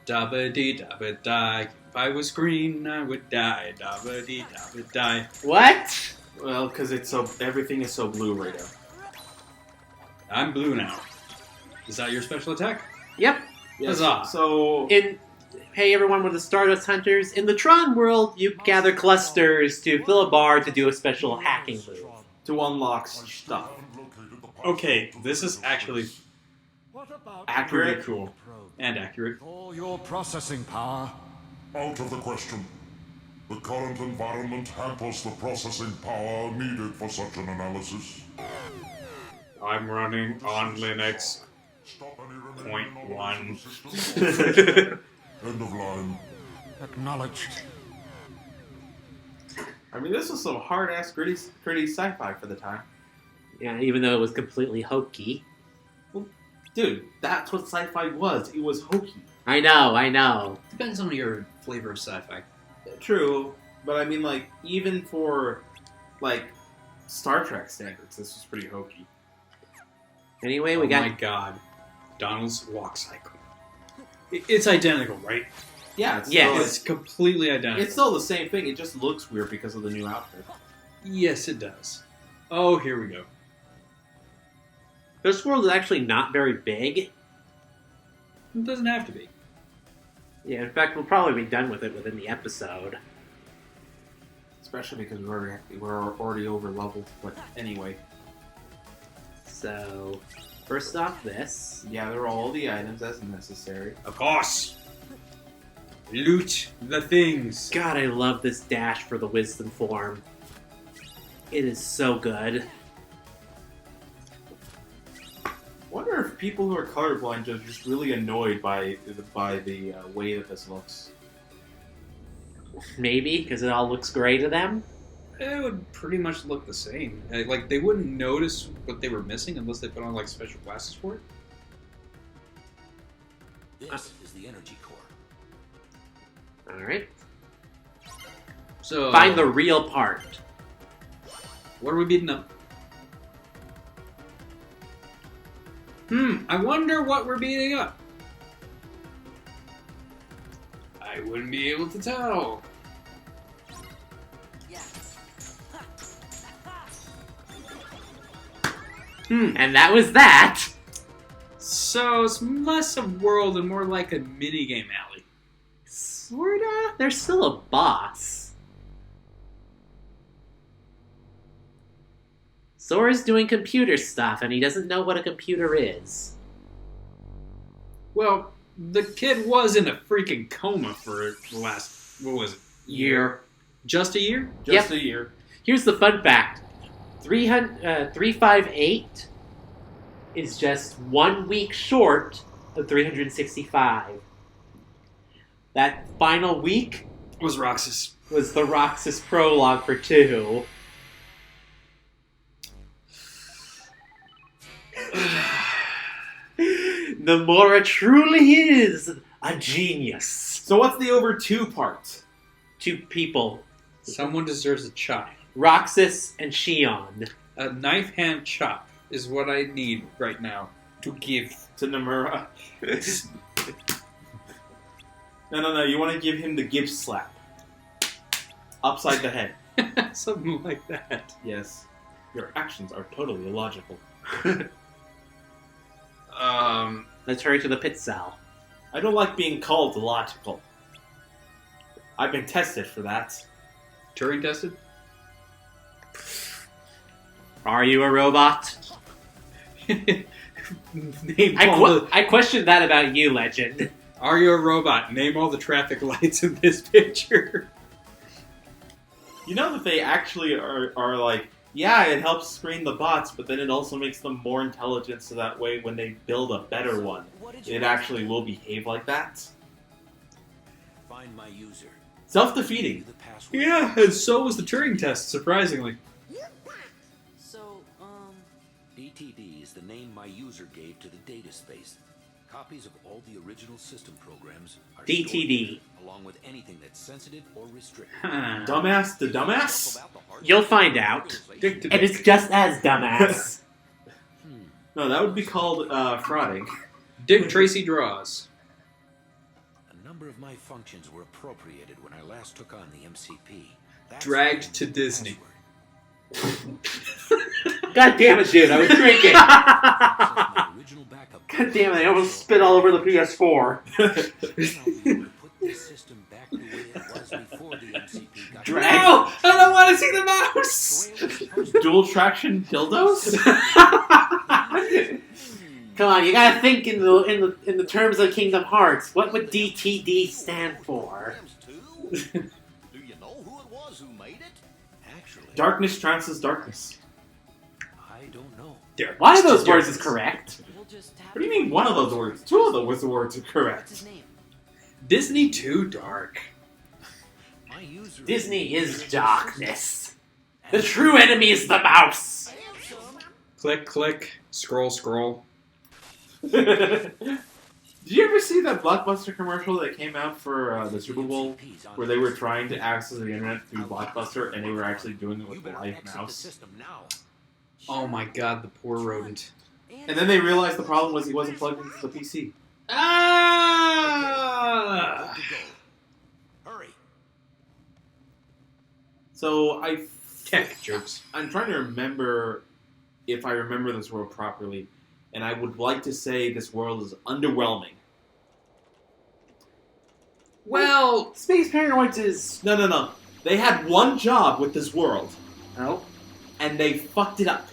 Dabba-dee-dabba-die. If I was green, I would die. Dabba-dee-dabba-die. What? Well, because everything is so blue right now. I'm blue now. Is that your special attack? Yep. Yes. Huzzah. So Hey everyone, we're the Stardust Hunters. In the Tron world, you gather clusters to fill a bar to do a special hacking move. to unlock stuff. Okay, this is actually Accurate. pretty cool. And accurate. All your processing power. Out of the question. The current environment hampers the processing power needed for such an analysis. I'm running on Linux. Stop any remaining .1. system. End of line. Acknowledged. I mean, this was some hard-ass, gritty sci-fi for the time. Yeah, even though it was completely hokey. Dude, that's what sci-fi was. It was hokey. I know. Depends on your flavor of sci-fi. True, but I mean, like, even for, like, Star Trek standards, this was pretty hokey. Anyway, Oh my god. Donald's walk cycle. It's identical, right? Yeah, it's Yes. still, It's completely identical. it's still the same thing. It just looks weird because of the new outfit. Yes, it does. Oh, here we go. This world is actually not very big. It doesn't have to be. Yeah, in fact, we'll probably be done with it within the episode. Especially because we're already over leveled. But anyway, So, first off, this. gather all the items as necessary. Of course. Loot the things. God, I love this dash for the wisdom form. It is so good. Wonder if people who are colorblind are just really annoyed by the way that this looks. Maybe, because it all looks gray to them. It would pretty much look the same. Like, they wouldn't notice what they were missing unless they put on, like, special glasses for it. This is the energy core. Alright. So, Find the real part. what are we beating up? I wonder what we're beating up. I wouldn't be able to tell. And that was that. So, it's less a world and more like a minigame alley. Sorta. There's still a boss. Sora's doing computer stuff, and he doesn't know what a computer is. Well, the kid was in a freaking coma for the last, what was it? Year. Just a year? Just a year. Here's the fun fact. 358 is just 1 week short of 365. That final week Was Roxas. was the Roxas prologue for 2. Nomura truly is a genius. So what's the over 2 part? 2 people, Someone deserves a chop. Roxas and Shion. A knife hand chop is what I need right now to give. To Nomura. No. You want to give him the Gibbs slap. Upside the head. Something like that. Yes. Your actions are totally illogical. Let's hurry to the pit cell. I don't like being called illogical. I've been tested for that. Turing tested? Are you a robot? Name all the... I questioned that about you, Legend. Are you a robot? Name all the traffic lights in this picture. You know that they actually are like, yeah, it helps screen the bots, but then it also makes them more intelligent so that way when they build a better one, it actually will behave like that. Find my user. Self-defeating. The password. Yeah, and so was the Turing test, surprisingly. So, DTD is the name my user gave to the data space. Copies of all the original system programs are DTD. stored here, along with anything that's sensitive or restricted. Dumbass the dumbass? You'll find out. And it's just as dumbass. No, that would be called frauding. Dick Tracy draws. number of my functions were appropriated when I last took on the MCP. That's Dragged the to Disney. password. God damn it, dude! I was drinking. My original backup. God damn it! I almost spit all over the PS4. Put the system back the way it was before the MCP got Drag. No! I don't want to see the mouse! Dual traction dildos? Come on, you gotta think in the terms of Kingdom Hearts. What would DTD stand for? Do you know who it was who made it? Actually, Darkness trances darkness. I don't know. One of those words is correct. We'll just have What do you mean one of those words? Two of those words are What's correct. his name? Disney too dark. My user Disney is darkness. The true enemy is the mouse. Click, click, scroll, scroll. Did you ever see that Blockbuster commercial that came out for the Super Bowl where they were trying to access the internet through Blockbuster and they were actually doing it with the live exit the mouse? system now. Oh my god, the poor rodent. And then they realized the problem was he wasn't plugged into the PC. Ah! Good to go. Hurry. So Tech jokes. I'm trying to remember if I remember this world properly, and I would like to say this world is underwhelming. Well, Space Paranoids is... No. They had one job with this world, Oh. and they fucked it up.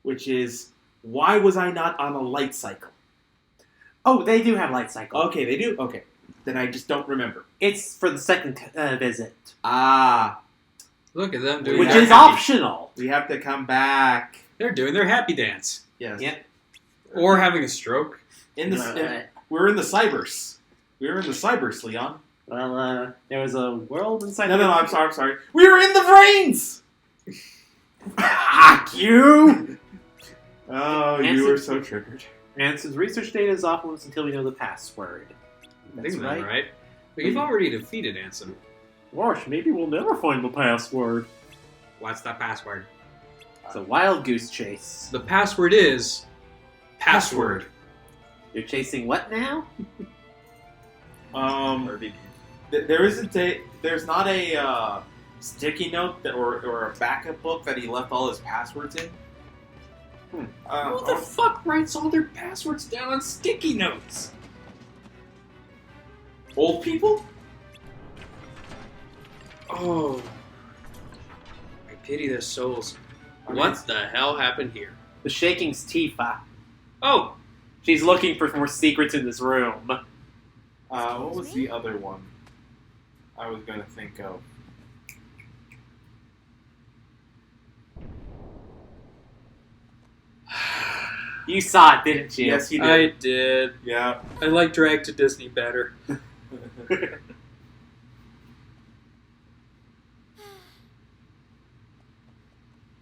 Which is, why was I not on a light cycle? Oh, they do have light cycle. Okay, they do? Okay. Then I just don't remember. It's for the second visit. Ah, look at them doing Which their is happy- optional. we have to come back. They're doing their happy dance. Yes. Yep. Or having a stroke. We're in the cybers. We're in the cybers, Leon. Well, there was a world inside No, I'm sorry. We were in the brains! Fuck you! Oh, Nancy- you were so triggered. And since research data is off limits until we know the password. I That's think right. that's right. But you've already defeated Ansem. Gosh, maybe we'll never find the password. What's the password? It's a wild goose chase. The password is... Password. You're chasing what now? There's not a sticky note or a backup book that he left all his passwords in. Who the fuck writes all their passwords down on sticky notes? Old people? Oh. I pity their souls. I mean, What the hell happened here? The Shaking's Tifa. Oh! She's looking for more secrets in this room. What was the other one I was going to think of? You saw it, didn't you? Yes, he did. I did. Yeah. I like Drag to Disney better.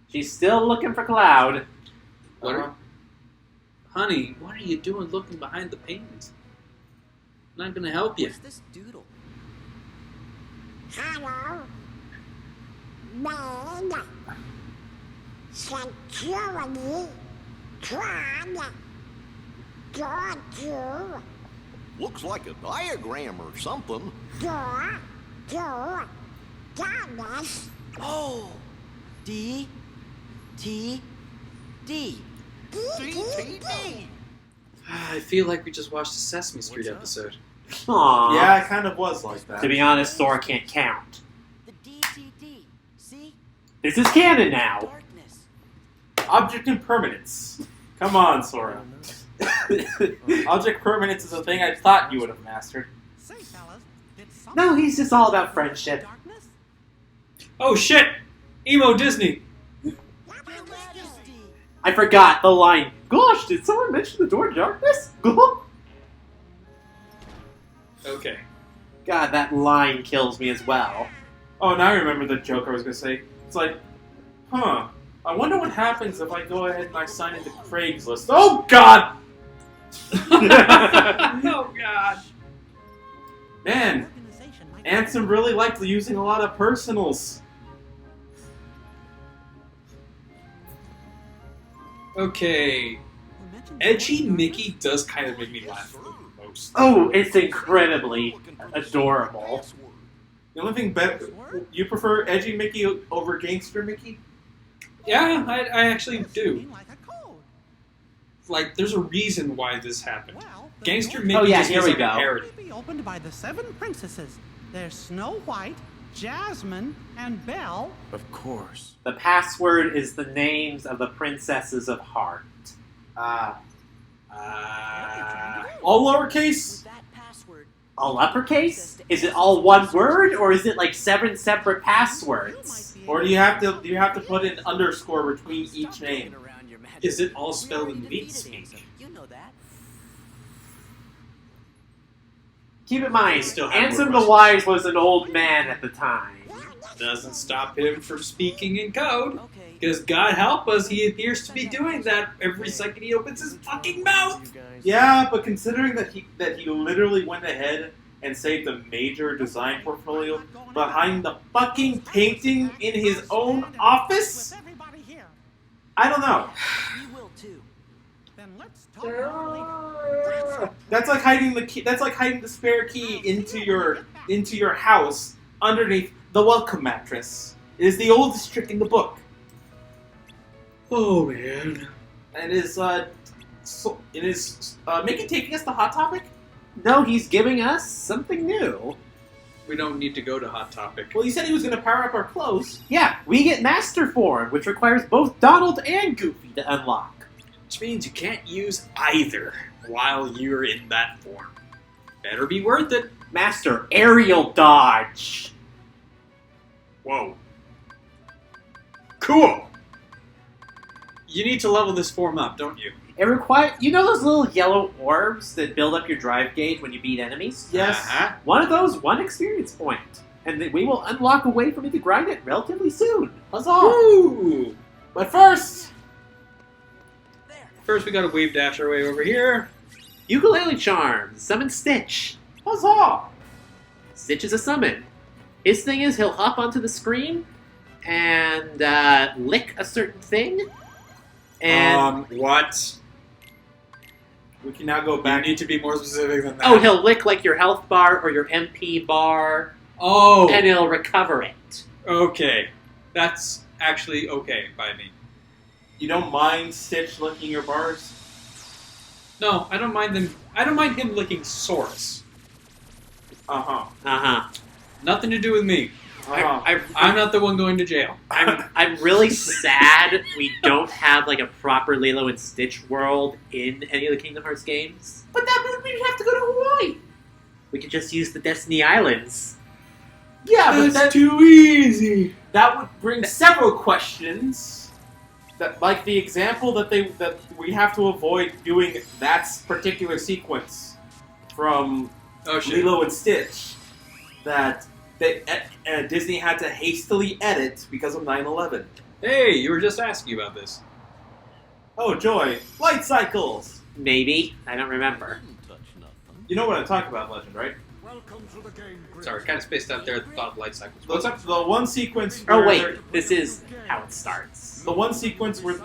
She's still looking for Cloud. What are, honey, what are you doing looking behind the paintings? I'm not gonna help you. What's this doodle? Hello. Bad. Security. Cloud. Door to. Looks like a diagram or something. Door to. Darkness. Oh! D. T. D. DTD. I feel like we just watched a Sesame Street episode. Aww. Yeah, it kind of was like that. To be honest, Sora can't count. The DTD. See? This is canon now. Darkness. Object impermanence. Come on, Sora. Object permanence is a thing I thought you would have mastered. Say, fellas, did No, he's just all about friendship. darkness? Oh shit! Emo Disney! Majesty. I forgot the line. Gosh, did someone mention the door to darkness? Okay. God, that line kills me as well. Oh, now I remember the joke I was going to say. It's like, I wonder what happens if I go ahead and I sign into Craigslist. Oh, God! Oh god! Man, Organization might- Ansem really liked using a lot of personals. Okay. We mentioned Edgy darkness. Mickey does kind of make me laugh. ghost. Oh, it's incredibly adorable. The only thing better, you prefer edgy Mickey over gangster Mickey? Yeah, I actually do. Seem like a code. Like, there's a reason why this happened. Well, the Gangster doors Mickey Oh, yeah, just here feels we like go. a parody. will be opened by the 7 princesses. There's Snow White, Jasmine, and Belle. Of course. The password is the names of the princesses of Heart. All lowercase? That password. All uppercase? Is it all one word, or is it like 7 separate passwords? Or do you have to put an underscore between each name? Is it all spelled in meat speak? You know that. Keep in mind, Still have Ansem more the Wise was an old man at the time. Doesn't stop him from speaking in code. Okay. Because God help us, he appears to be doing that every second he opens his fucking mouth. Yeah, but considering that he literally went ahead and saved a major design portfolio behind the fucking painting in his own office, With everybody here. I don't know. You will too. Then let's talk about it later. That's like hiding the key. That's like hiding the spare key into your house underneath the welcome mattress. It is the oldest trick in the book. Oh man. And it is Mickey taking us to Hot Topic? No, he's giving us something new. We don't need to go to Hot Topic. Well, he said he was going to power up our clothes. Yeah, we get Master Form, which requires both Donald and Goofy to unlock. Which means you can't use either while you're in that form. Better be worth it. Master Aerial Dodge. Whoa. Cool. You need to level this form up, don't you? It requires, you know those little yellow orbs that build up your drive gauge when you beat enemies? Yes. Uh-huh. One of those, 1 experience point. And then we will unlock a way for me to grind it relatively soon. Huzzah! Woo! But first, First, we gotta wave dash our way over here. Ukulele Charm. Summon Stitch. huzzah! Stitch is a summon. His thing is he'll hop onto the screen and lick a certain thing. And What? We can now go You back. need to be more specific than that. oh, he'll lick like your health bar or your MP bar, Oh! and he'll recover it. Okay. That's actually okay by me. You don't mind Stitch licking your bars? No, I don't mind them. I don't mind him licking swords. Uh-huh. Uh-huh. Nothing to do with me. Uh-huh. I'm not the one going to jail. I'm really sad we don't have like a proper Lilo and Stitch world in any of the Kingdom Hearts games. But that would mean we have to go to Hawaii. We could just use the Destiny Islands. Yeah, but That's that, too easy. that would bring several questions. That, like the example that we have to avoid doing that particular sequence from Oh shit. Lilo and Stitch that Disney had to hastily edit because of 9/11. Hey, you were just asking about this. Oh joy, light cycles. Maybe. I don't remember. You know what I'm talking about, Legend, right? Sorry, kind of spaced out there at the thought of light cycles. What's up? The one sequence. Oh where wait, this is how it starts. The one sequence where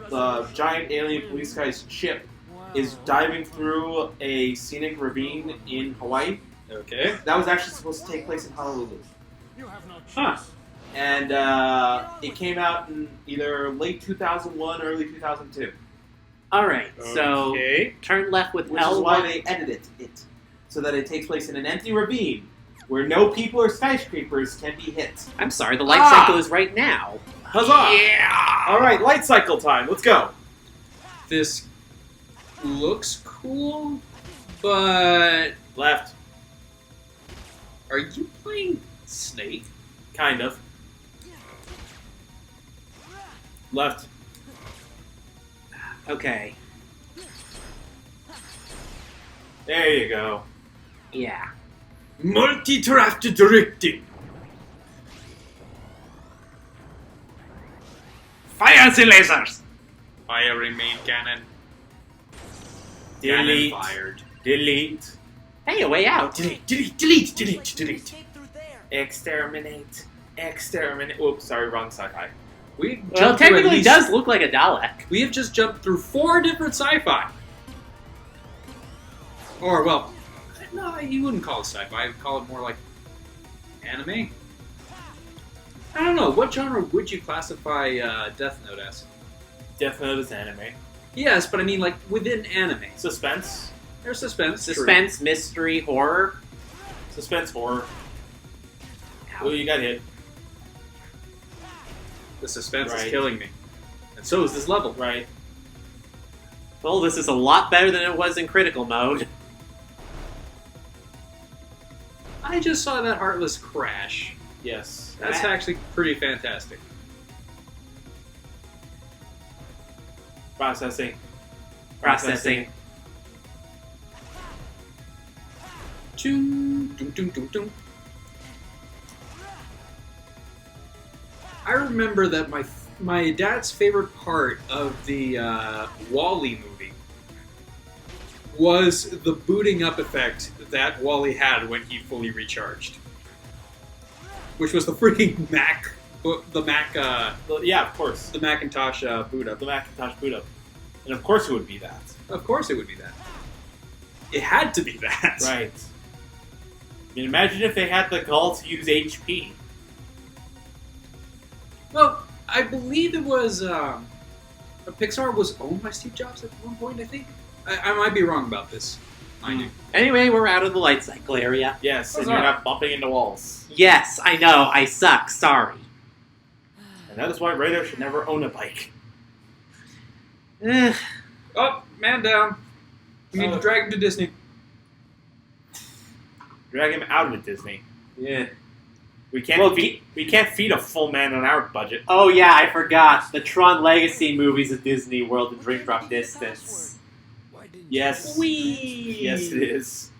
the giant alien police guy's ship is diving through a scenic ravine in Hawaii. Okay. That was actually supposed to take place in Honolulu. Huh. And it came out in either late 2001 or early 2002. Alright, so Okay. turn left with Which is L1. why they edited it. So that it takes place in an empty ravine where no people or skyscrapers can be hit. I'm sorry, the light Ah! cycle is right now. Huzzah! Yeah! Alright, light cycle time. Let's go. This looks cool, but Left. are you playing Snake? Kind of. Left. Okay, There you go. yeah. Multi-draft directing. Fire the lasers! Firing main cannon. Delete. Cannon fired. Delete. Hey, a way out. Delete, delete, delete, delete, delete. Escape through there. Exterminate. Exterminate. Oops, sorry, wrong sci-fi. We Well, jumped through at technically it least- does look like a Dalek. We have just jumped through 4 different sci-fi. Or, well, no, you wouldn't call it sci-fi. I'd call it more like anime. I don't know. What genre would you classify Death Note as? Death Note is anime. Yes, but I mean, like, within anime. Suspense. There's suspense. Suspense, mystery, horror. Suspense, horror. Oh, you got hit. The suspense is Right. killing me. And so is this level. Right. Well, this is a lot better than it was in critical mode. I just saw that Heartless crash. Yes. That's actually pretty fantastic. Processing. Processing. Doom, doom, doom, doom, doom. I remember that my dad's favorite part of the Wall-E movie was the booting up effect that Wall-E had when he fully recharged, which was the freaking Mac, Yeah, of course. the Macintosh boot up. The Macintosh boot up. And of course it would be that. Of course, it would be that. It had to be that. Right. I mean, imagine if they had the gall to use HP. Well, I believe it was Pixar was owned by Steve Jobs at one point. I think I might be wrong about this. I do. Anyway, we're out of the light cycle area. Yes, and Huzzah. you're not bumping into walls. Yes, I know, I suck, sorry. And that is why Radar should never own a bike. Eh, Oh, man down. We need to drag him to Disney. Drag him out of Disney. yeah. We can't Well, we can't feed a full man on our budget. Oh yeah, I forgot. The Tron Legacy movies at Disney World and Drink Drop Distance. Yes. Whee! Yes, it is.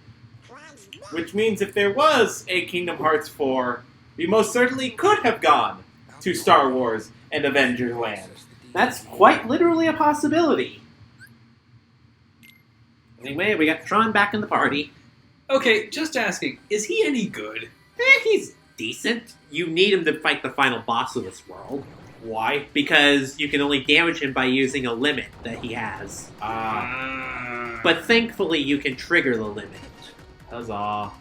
Which means if there was a Kingdom Hearts 4, we most certainly could have gone to Star Wars and Avengers Land. That's quite literally a possibility. Anyway, we got Tron back in the party. Okay, just asking, is he any good? He's decent. You need him to fight the final boss of this world. Why? Because you can only damage him by using a limit that he has. But thankfully, you can trigger the limit. Huzzah.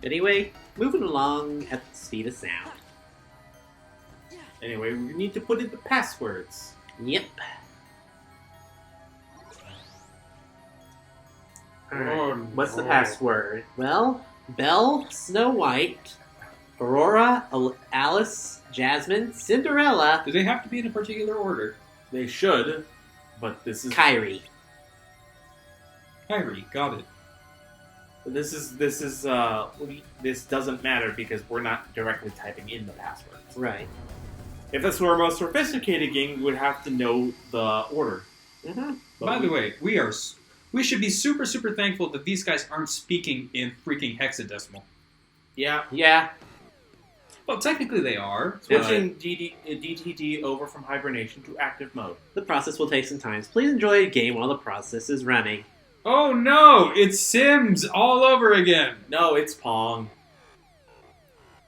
Anyway, moving along at the speed of sound. Anyway, we need to put in the passwords. Yep. Oh, What's the password? Well, Belle, Snow White, Aurora, Alice, Jasmine, Cinderella, Do they have to be in a particular order? They should, but this is Kyrie. Kyrie, got it. this doesn't matter because we're not directly typing in the passwords. Right. If this were a most sophisticated game, we would have to know the order. Mm-hmm. But By the way, we should be super, super thankful that these guys aren't speaking in freaking hexadecimal. yeah, Yeah. Well, technically they are. switching DTD over from hibernation to active mode. The process will take some time. So please enjoy the game while the process is running. Oh no! It's Sims all over again! No, it's Pong.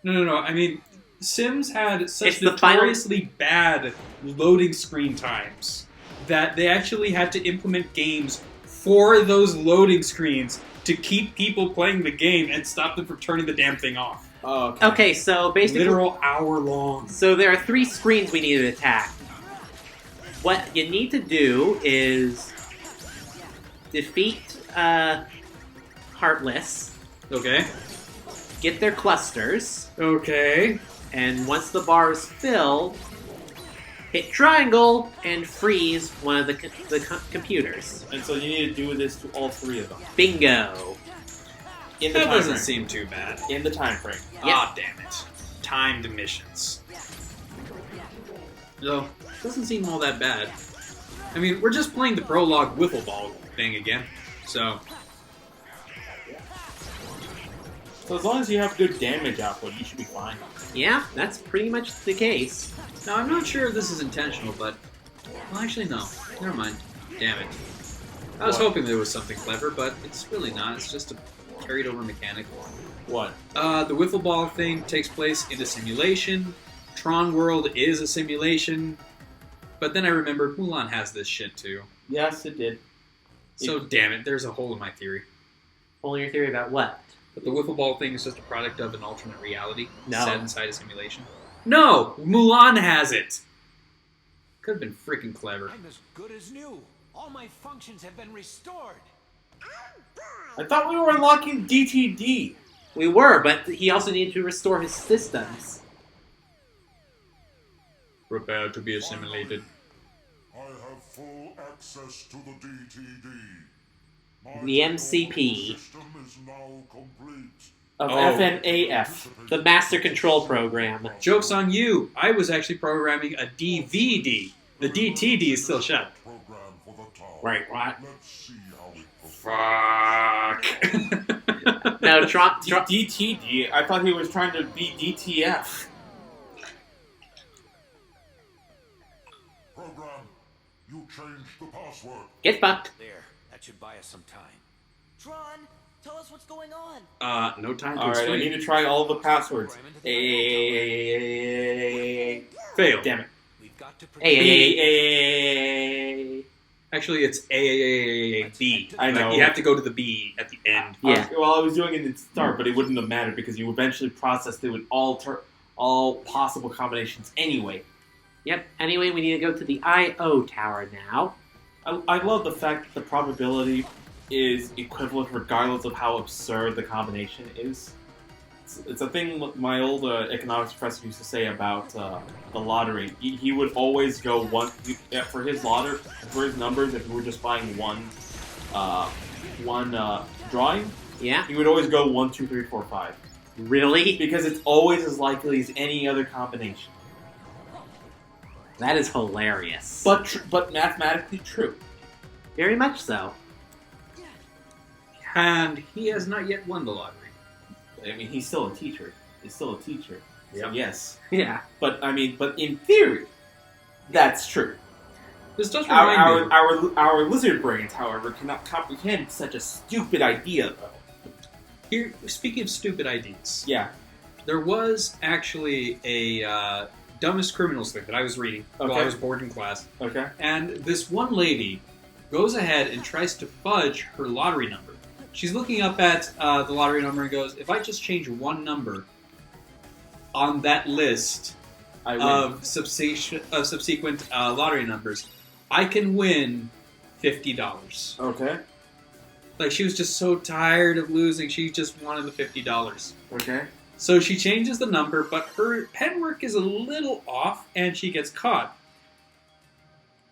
No. I mean, Sims had such It's the final- notoriously bad loading screen times that they actually had to implement games for those loading screens to keep people playing the game and stop them from turning the damn thing off. Oh, okay. Okay, so basically... Literal hour long. So there are 3 screens we need to attack. What you need to do is defeat Heartless, Okay. get their clusters, Okay. and once the bar is filled, hit triangle and freeze one of the computers. And so you need to do this to all 3 of them. Bingo. In the That time doesn't frame. seem too bad. In the time frame. Ah, damn it. Timed missions. No, doesn't seem all that bad. I mean, we're just playing the prologue wiffle ball thing again, so... So as long as you have good damage output, you should be fine. Yeah, that's pretty much the case. Now, I'm not sure if this is intentional, but... Well, actually, no. Never mind. Damn it. I was What? hoping there was something clever, but it's really not. It's just a carried over mechanic. What? The wiffle ball thing takes place in a simulation. Tron World is a simulation. But then I remembered Mulan has this shit too. Yes, it did. So damn it, there's a hole in my theory. Only your theory about what? But the wiffle ball thing is just a product of an alternate reality No. set inside a simulation. No! Mulan has it! Could have been freaking clever. I'm as good as new. All my functions have been restored. I thought we were unlocking DTD. We were, but he also needed to restore his systems. Prepare to be assimilated. I have full access to the DTD. My The MCP. system is now complete. Of Oh. FNAF. The Master Control Program. Joke's on you! I was actually programming a DVD. The DTD is still shut. Program for the tower. Right, right. Let's see how it performs. Fuck. No, DTD? I thought he was trying to be DTF. Program, you changed the password. get fucked. There, that should buy us some time. Tron, tell us what's going on. No time to Alright, I explain. need to try all the passwords. Fail. Damn it. We've got to Hey. Actually, it's A-A-A-A-A-B. I know. Like, you have to go to the B at the end. Yeah. Well, I was doing it in start, but it wouldn't have mattered because you eventually processed it with all possible combinations anyway. Yep. Anyway, we need to go to the I.O. tower now. I love the fact that the probability is equivalent regardless of how absurd the combination is. It's a thing my old economics professor used to say about the lottery. He would always go for his numbers. If we were just buying one drawing, Yeah? he would always go 1, 2, 3, 4, 5 Really? because it's always as likely as any other combination. That is hilarious. But mathematically true. Very much so. And he has not yet won the lottery. I mean, he's still a teacher. He's still a teacher. So Yep. yes. Yeah. But in theory, that's true. This does remind me. Our lizard brains, however, cannot comprehend such a stupid idea, though. Here, speaking of stupid ideas, Yeah. there was actually a dumbest criminals thing that I was reading while Okay. I was bored in class. Okay. And this one lady goes ahead and tries to fudge her lottery number. She's looking up at the lottery number and goes, if I just change one number on that list I win. of subsequent lottery numbers, I can win $50. Okay. Like, she was just so tired of losing, she just wanted the $50. Okay. So she changes the number, but her pen work is a little off, and she gets caught.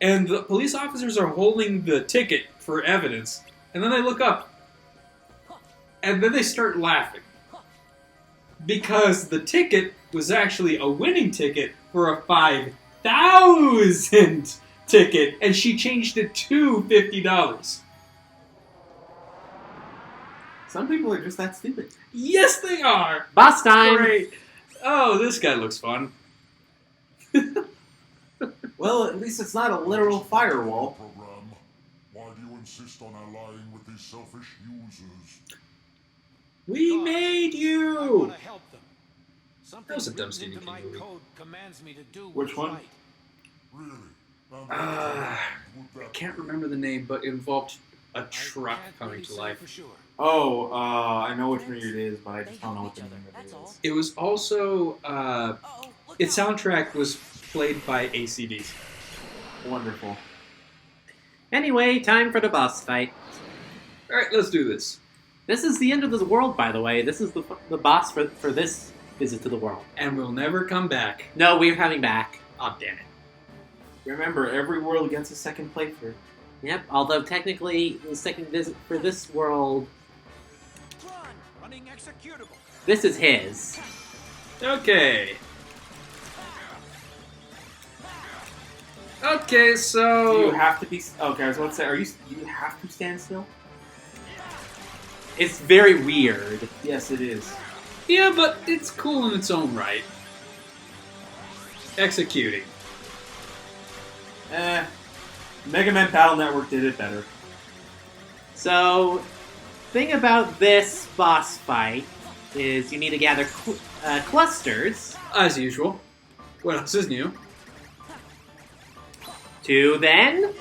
And the police officers are holding the ticket for evidence, and then they look up, and then they start laughing. Because the ticket was actually a winning ticket for a 5,000 ticket, and she changed it to $50. Some people are just that stupid. Yes, they are! Boss time! Great! Oh, this guy looks fun. Well, at least it's not a literal firewall. Program, why do you insist on allying with these selfish users? We made I you! want to help them. Something That was a dumb written Stephen into King my movie. code commands me to do Which what's one? right. Really? And I would that can't remember the name, but it involved a I truck can't coming really to say life. for sure. Oh, I know which one it is, but I just don't know what the name of it is. It was also, Uh-oh, look its out. soundtrack was played by ACDC. Wonderful. Anyway, time for the boss fight. Alright, let's do this. This is the end of the world, by the way. This is the boss for this visit to the world. And we'll never come back. No, we're coming back. Oh, damn it. Remember, every world gets a second playthrough. Yep, although technically the second visit for this world, Tron, Running executable. this is his. Okay. Okay, Do so... you have to be... Okay, I was about to say, do you have to stand still? It's very weird. Yes, it is. Yeah, but it's cool in its own right. Executing. Mega Man Battle Network did it better. So, thing about this boss fight is you need to gather clusters As usual. What else is new? to then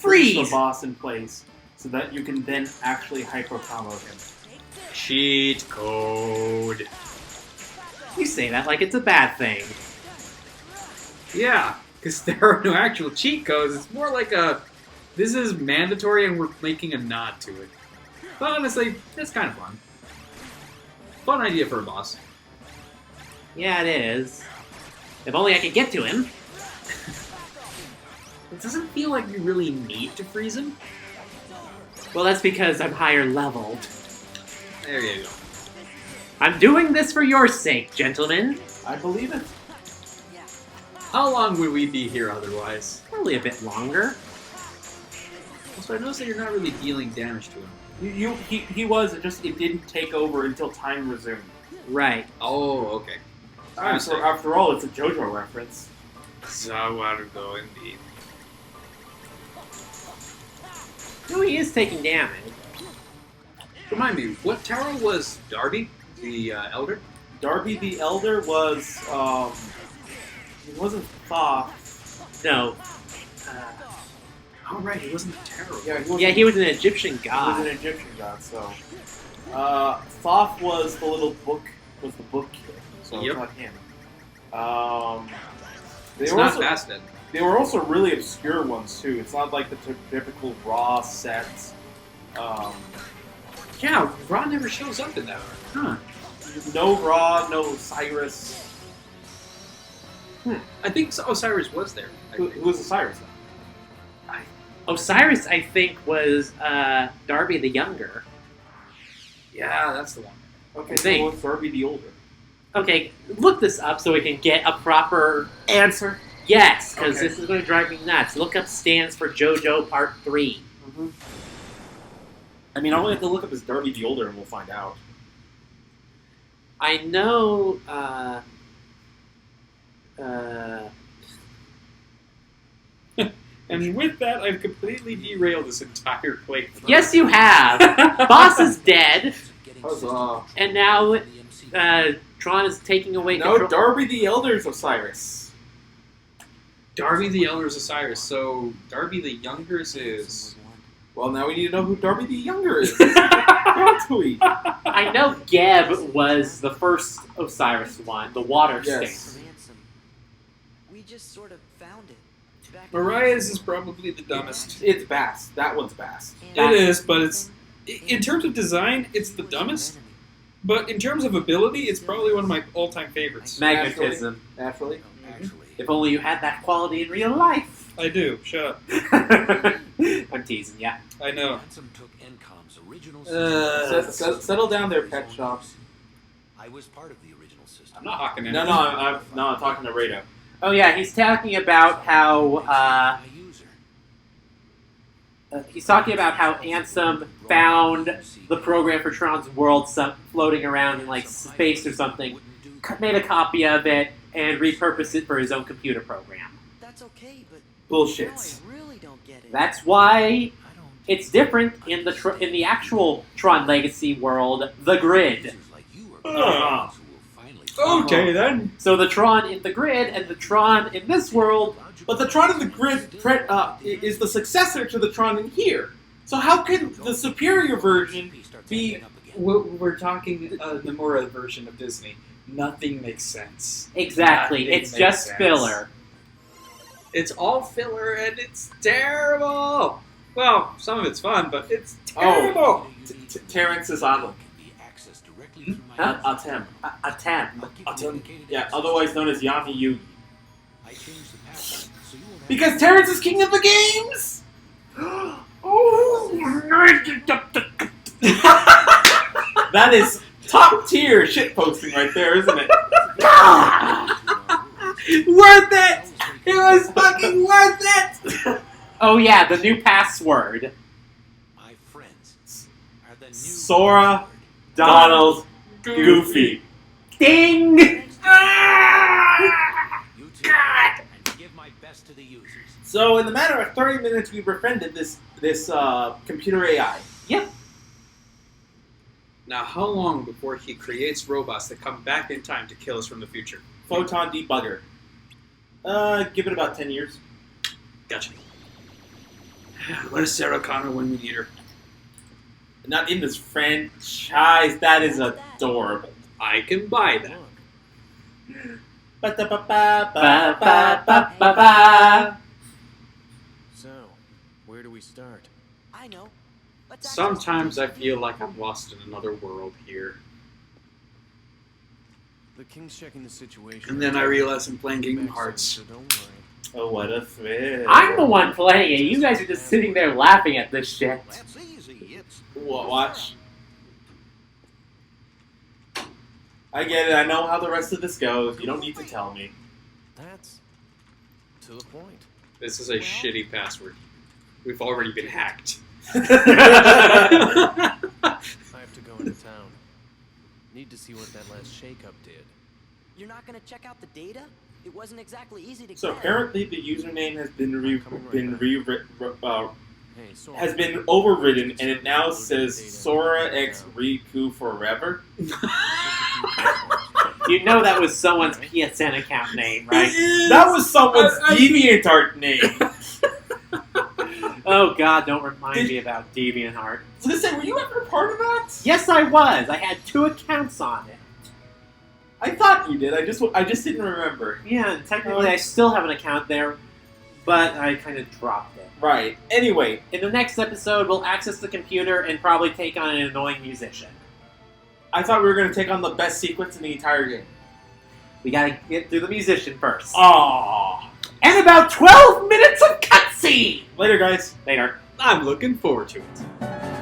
Freeze! the boss in place so that you can then actually hyper combo him. Cheat code. You say that like it's a bad thing. Yeah, because there are no actual cheat codes. It's more like this is mandatory and we're making a nod to it. But honestly, it's kind of fun. Fun idea for a boss. Yeah, it is. If only I could get to him. It doesn't feel like you really need to freeze him. Well, that's because I'm higher leveled. There you go. I'm doing this for your sake, gentlemen. I believe it. How long would we be here otherwise? Probably a bit longer. So I noticed that you're not really dealing damage to him. He was, it didn't take over until time resumed. Right. Oh, okay. After all, it's a JoJo reference. Zawardo, indeed. No, he is taking damage. Remind me, what tower was Darby, the Elder? Darby the Elder was, he wasn't Thoth. No. Oh, right, he wasn't the terror. Yeah, he was an Egyptian god. He was an Egyptian god, so. Thoth was the little book, the book kid, so Yep. it's not him. It's not Bastet. They were also really obscure ones, too. It's not like the typical Raw set. Yeah, Ra never shows up in that one. Huh. No Ra, no Cyrus. I think Osiris was there. Who was Osiris then? Osiris, I think, was Darby the Younger. Yeah, that's the one. Okay, I think. so what's Darby the Older? Okay, look this up so we can get a proper answer. Yes, because this is going to drive me nuts. Look up stands for JoJo Part 3. Mm-hmm. I mean, all we have to look up is Darby the Older and we'll find out. I know, And with that, I've completely derailed this entire playthrough. yes, you have. Boss is dead, Huzzah. and now Tron is taking away No, control. Darby the Elder is Osiris. Darby the Elder is Osiris, so Darby the Younger is... Well, now we need to know who Darby the Younger is. Got to we? I know Geb was the first Osiris one, the water Yes. stand. Ransom. We just sort of found it. Back in Mariah's is probably the dumbest. It's Bast. That one's Bast. It is, but it's... In terms of design, it's the dumbest. But in terms of ability, it's probably one of my all-time favorites. Magnetism. Naturally. Actually, If only you had that quality in real life. I do. Shut up. I'm teasing, yeah. I know. Ransom took Encom's original Settle down there, Pet Shops. I was part of the original system. I'm not hawking No, anything. I'm talking to Rado. Oh yeah, he's talking about how My user. he's talking about how Ansem found the program for Tron's world floating around in like space or something, made a copy of it, and repurposed it for his own computer program. That's okay, but Bullshit. now I really don't get it. That's why it's different in the actual Tron Legacy world, the grid. Users like you are the ones who will finally Okay, then. So the Tron in the grid and the Tron in this world. But the Tron in the grid is the successor to the Tron in here. So how can the superior version be... We're talking the Nomura version of Disney. Nothing makes sense. Exactly, Nothing it's makes just sense. filler. It's all filler and it's terrible. Well, some of it's fun, but it's Oh. terrible. Terrence is on can be accessed directly through my Huh? Atem. Atem. Yeah, otherwise known as Yami Yugi. I changed the password, so you won't have Because Terrence is king of the games! That is top tier shit posting right there, isn't it? Worth it! It was fucking worth it! Oh yeah, the new password. my friends are the new Sora, Donald, Goofy. Ding! You two, and give my best to the users. So in the matter of 30 minutes, we befriended this computer AI. Yep. Now, how long before he creates robots that come back in time to kill us from the future? Photon debugger. Give it about 10 years. Gotcha. Let us Sarah Connor when we need her. Not in this franchise. That is adorable. I can buy that. Ba-ba-ba-ba-ba. So, where do we start? I know. Let's access Sometimes the I feel like I'm lost in another world here. The king's checking the situation. And then I realize I'm playing Kingdom Hearts. So don't worry. Oh, what a thrill. I'm the one playing it. You guys are just sitting there laughing at this shit. That's easy. It's Watch. I get it. I know how the rest of this goes. You don't need to tell me. That's to the point. This is a shitty password. We've already been hacked. I have to go into town. Need to see what that last shakeup did. You're not gonna check out the data? It wasn't exactly easy to So get. apparently the username has been Hey, Sora. has been overridden, and it now says Sora X Riku Forever. You know that was someone's PSN account name, right? That was someone's DeviantArt name. Oh god, don't remind me about DeviantArt. I was gonna say, were you ever a part of that? Yes, I was. I had 2 accounts on it. I thought you did. I just didn't remember. Yeah, and technically I still have an account there, but I kind of dropped it. Right. Anyway, In the next episode, we'll access the computer and probably take on an annoying musician. I thought we were gonna take on the best sequence in the entire game. We gotta get through the musician first. Aww. And about 12 minutes of cutscene! Later, guys. Later. I'm looking forward to it.